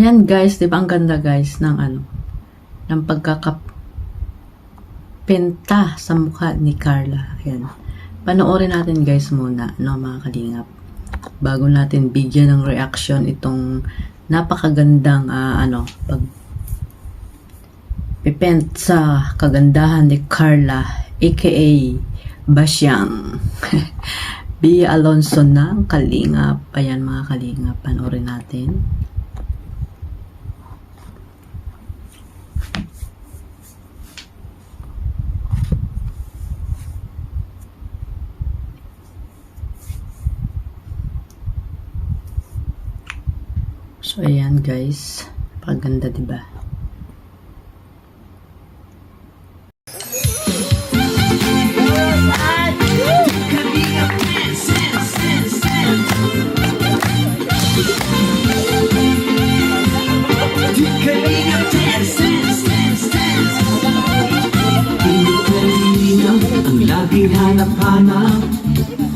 Ayan guys, di ba ang ganda guys ng ng pagkakapinta sa mukha ni Carla. Ayan. Panoorin natin guys muna, mga kalingap. Bago natin bigyan ng reaction itong napakagandang pipent sa kagandahan ni Carla, aka Basyang. Bea Alonso ng kalingap. Ayan mga kalingap, panoorin natin. So, ayan guys. Paganda, diba? Ang laging hanap-hanap,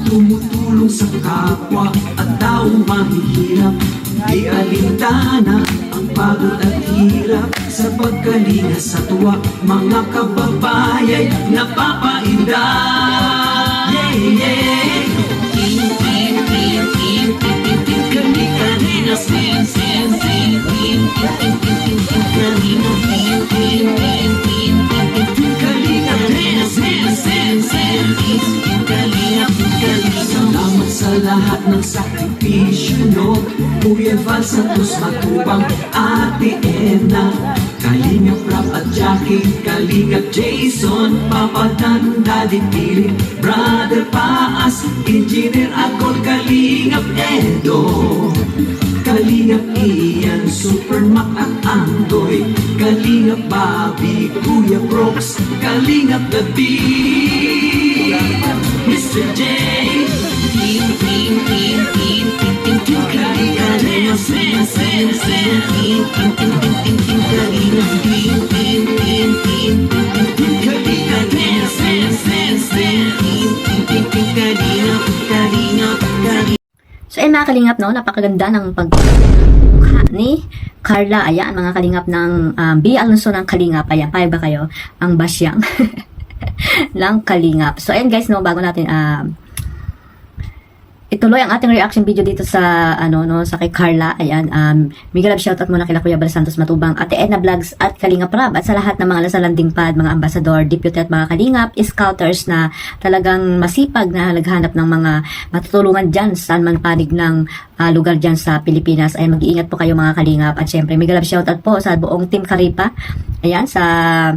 tumutulong sa kapwa at taong mahihirap. Di alintana ang pagod at hirap sa pagkalinga sa tuwa. Mga kababayay napapainda. Yeah, yeah. King, king, king, king, king, king, king, kani-kanina, sin, sin, sin, king, king, king, king, king, king, kanina, king, king, king, king, king, king, kani-kanina, sin, sin, sin, king, king, kanina, kanina. Salamat sa lahat ng sakripisyo nyo, Kuya Val Santos Matubang, Ate Edna, Kalingap Rap at Jackie, Kalingap Jason, Papa Dan, Daddy Philip, Brother Paas, Engineer Akol, Kalingap Edo, Kalingap Ian, Super Mac at Andoy, Kalingap Bobby, Kuya Brooks, Kalingap David, Mr. J, Team, Team, Team, Team, Team, Team, Team, Kalingap, Sen, Sen, Sen, Team, Team, Team, Team, Team, Team, Kalingap, Team, Team, Team, Team, Team, Team, Kalingap, Sen, Sen, Sen, Team, Team, Team, Team, Kalingap, Kalingap, Kalingap. So, mga kalingap, no? Napakaganda ng pagmukha ni Carla. Ayan, mga kalingap ng Bea Alonso ng kalingap. Ayan, pahay ba kayo? Ang Basyang ng kalingap. So, ayan guys, no? Bago natin ituloy ang ating reaction video dito sa sa kay Carla. Ayan, mega love shoutout muna kila Kuya Val Santos Matubang, Ate Edna Vlogs at Kalingap Rab, at sa lahat ng mga nasa landing pad, mga ambassador, deputy at mga kalingap, scouters na talagang masipag na naghanap ng mga matutulungan dyan saan man panig ng lugar dyan sa Pilipinas. Ay mag-iingat po kayo mga kalingap, at syempre mega love shoutout po sa buong team Karipa. Ayan, sa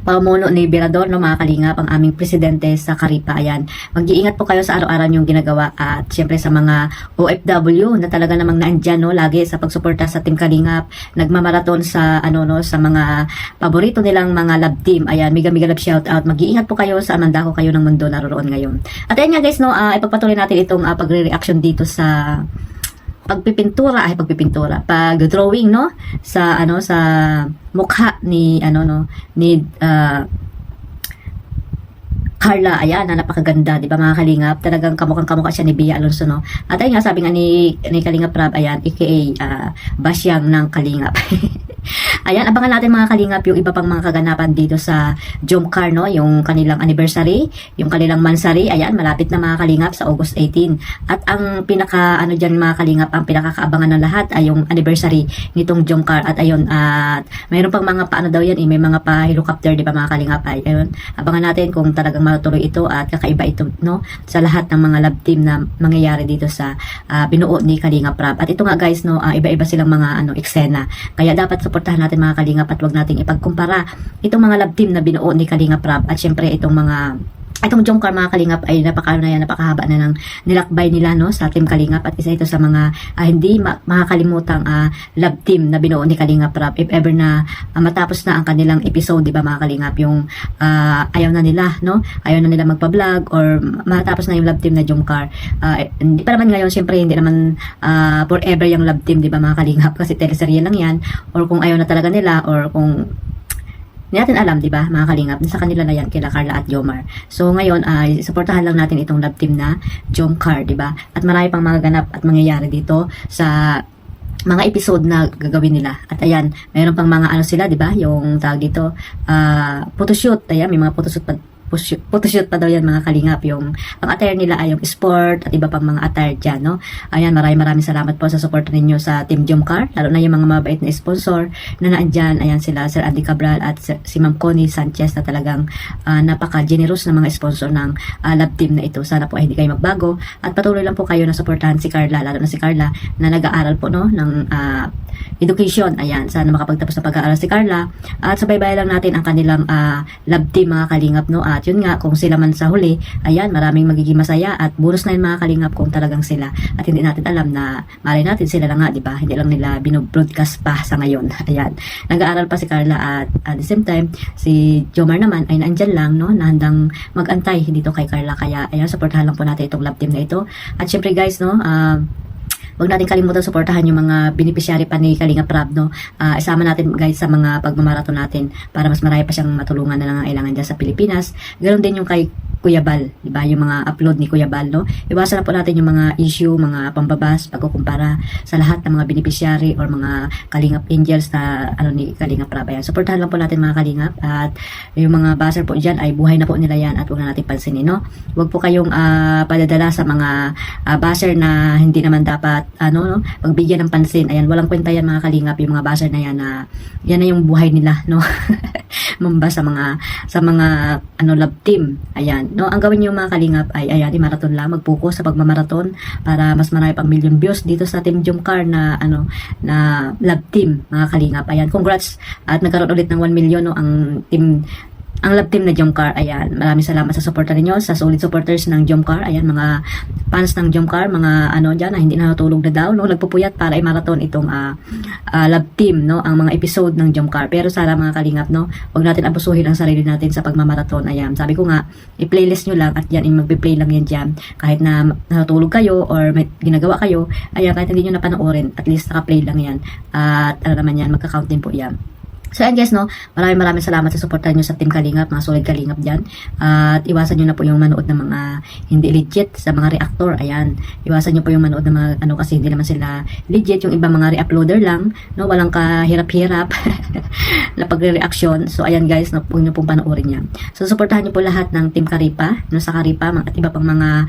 pamuno ni Berador, mga kalingap, ang aming presidente sa Karipa. Ayan, mag-iingat po kayo sa araw-araw yung ginagawa, at syempre sa mga OFW na talaga namang naandyan, lagi sa pagsuporta sa team Kalingap, nagmamaraton sa sa mga paborito nilang mga love team. Ayan, mega love shout out. Mag-iingat po kayo sa mandako kayo ng mundo naroon ngayon. At ayan nga guys, ipagpatuloy natin itong pagre-reaction dito sa pagdrawing sa sa mukha ni ni Carla. Ayan, napakaganda, di ba mga kalingap? Talagang kamukha siya ni Bea Alonso, no? At ayun nga, sabi nga ni Kalingap Rab, ayan, aka Basyang ng kalingap. Ayan, abangan natin mga kalingap yung iba pang mga kaganapan dito sa Jomcar, no? Yung kanilang anniversary, yung kanilang mansari. Ayan, malapit na mga kalingap sa August 18. At ang pinaka dyan mga kalingap, ang pinakakaabangan ng lahat ay yung anniversary nitong Jomcar. At ayun, at mayroon pang mga paano daw yan, may mga pa helicopter, di ba mga kalingap? Ayun, abangan natin kung talagang matutuloy ito at kakaiba ito, no? Sa lahat ng mga love team na mangyayari dito sa binuo ni Kalingap Rab. At ito nga guys, no, iba-iba silang mga eksena. Kaya dapat suportahan natin mga kalingap, at wag nating ipagkumpara itong mga love team na binuo ni Kalingap Rab, at syempre itong Jomcar mga kalingap ay napakahaba na ng nilakbay nila, no, sa team Kalingap, at isa ito sa mga hindi makakalimutang love team na binuo ni Kalingap Rab. If ever na matapos na ang kanilang episode, di ba mga kalingap, yung ayaw na nila magpa-vlog, or matapos na yung love team na Jomcar, hindi pa naman ngayon, syempre hindi naman forever yung love team, di ba mga kalingap, kasi teleserye lang yan, or kung ayaw na talaga nila, or kung Hindi natin alam, di ba, mga kalingap, sa kanila na yan, kila Carla at Jomar. So, ngayon, ay suportahan lang natin itong love team na Jomcar, di ba? At marami pang mga ganap at mangyayari dito sa mga episode na gagawin nila. At ayan, mayroon pang mga ano sila, 'di ba? Yung tawag dito, photoshoot. Ayan, may mga photoshoot pa daw yan mga kalingap. Yung ang attire nila ay yung sport at iba pang mga attire dyan, no? Ayan, maraming salamat po sa support ninyo sa Team Jomcar, lalo na yung mga mabait na sponsor na naandyan. Ayan sila, Sir Andy Cabral at si Ma'am Connie Sanchez na talagang napaka-generous na mga sponsor ng love team na ito. Sana po ay hindi kayo magbago at patuloy lang po kayo na supportahan si Carla, lalo na si Carla na nag-aaral po, no, ng education. Ayan, sana makapagtapos na pag-aaral si Carla at sabay-bay lang natin ang kanilang love team mga kalingap, no? At yun nga, kung sila man sa huli, ayan, maraming magiging masaya at bonus na yun mga kalingap kung talagang sila. At hindi natin alam na malay natin sila na nga, di ba? Hindi lang nila binobroadcast pa sa ngayon. Ayan, nag-aaral pa si Carla at the same time, si Jomar naman ay naandyan lang, no, na handang mag-antay dito kay Carla. Kaya ayan, supportahan lang po natin itong love team na ito. At syempre guys, no, huwag natin kalimutan suportahan yung mga beneficiary pa ni Kalinga Prab, no? Isama natin guys sa mga pagmamarathon natin para mas marami pa siyang matulungan na nangangailangan dyan sa Pilipinas. Ganoon din yung kay Kuya Bal, di ba? Yung mga upload ni Kuya Bal, no? Iwasan na po natin yung mga issue, mga pambabas, pagkukumpara sa lahat ng mga beneficiary or mga Kalingap Angels na ano ni Kalinga Prab. Ayan, supportahan lang po natin mga Kalingap at yung mga baser po dyan ay buhay na po nila yan at huwag na natin pansinin, no? Huwag po kayong padadala sa mga baser na hindi naman dapat no, pagbigyan ng pansin. Ayan, walang kwenta yan mga Kalingap, yung mga baser na yan na yan na yung buhay nila, no? Mamba sa mga love team. Ayan, no, ang gawin niyo mga Kalingap ay ayan, i-marathon lang, mag-focus sa pagmamarathon para mas marami pang million views dito sa Team Jomcar na na love team mga Kalingap. Ayan, congrats at nagkaroon ulit ng 1 million, no, ang love team na Jomcar. Ayan, maraming salamat sa suporta ninyo, sa solid supporters ng Jomcar. Ayan, mga fans ng Jomcar, mga dyan na hindi natutulog na daw, no, nagpupuyat para i-marathon itong love team, no, ang mga episode ng Jomcar. Pero sana mga Kalingap, no, huwag natin abusuhin ang sarili natin sa pagmamarathon. Ayan, sabi ko nga, i-playlist nyo lang at yan, magpe-play lang yan dyan. Kahit na natutulog kayo or may ginagawa kayo, ayan, kahit hindi nyo napanoorin, at least naka-play lang yan. At naman yan, magka-count din po yan. So ayan guys, no, maraming salamat sa suporta nyo sa Team Kalingap, mga solid Kalingap dyan. At iwasan nyo na po yung manood ng mga hindi legit sa mga reactor. Ayan, iwasan nyo po yung manood ng mga kasi hindi naman sila legit. Yung iba mga re-uploader lang, no, walang kahirap-hirap na pagre-reaction. So ayan guys, no, huwag nyo pong panoorin yan. So suportahan nyo po lahat ng Team Karipa, no, sa Karipa, at iba pang mga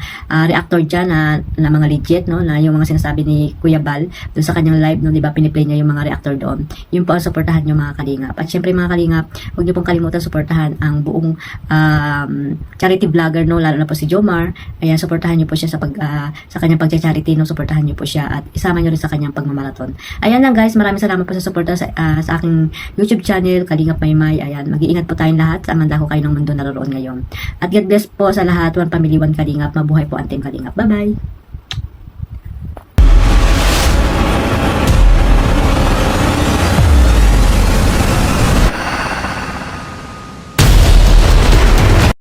reactor dyan na mga legit, no, na yung mga sinasabi ni Kuya Bal dun sa kanyang live, no, diba, piniplay niya yung mga reactor doon. Yun po ang suportahan nyo mga Kalingap. At syempre mga Kalingap, huwag niyo pong kalimutan suportahan ang buong charity vlogger, no, lalo na po si Jomar. Ayan, suportahan niyo po siya sa kanyang pagcha-charity, no, suportahan niyo po siya at isama niyo rin sa kanyang pagmamarathon. Ayan lang guys, maraming salamat po sa suporta sa aking YouTube channel, Kalingap Maymay. Ayan, mag-iingat po tayong lahat sa mandako kayo ng mundo naroon ngayon. At God bless po sa lahat, one family, one Kalingap. Mabuhay po ang Team Kalingap. Bye-bye!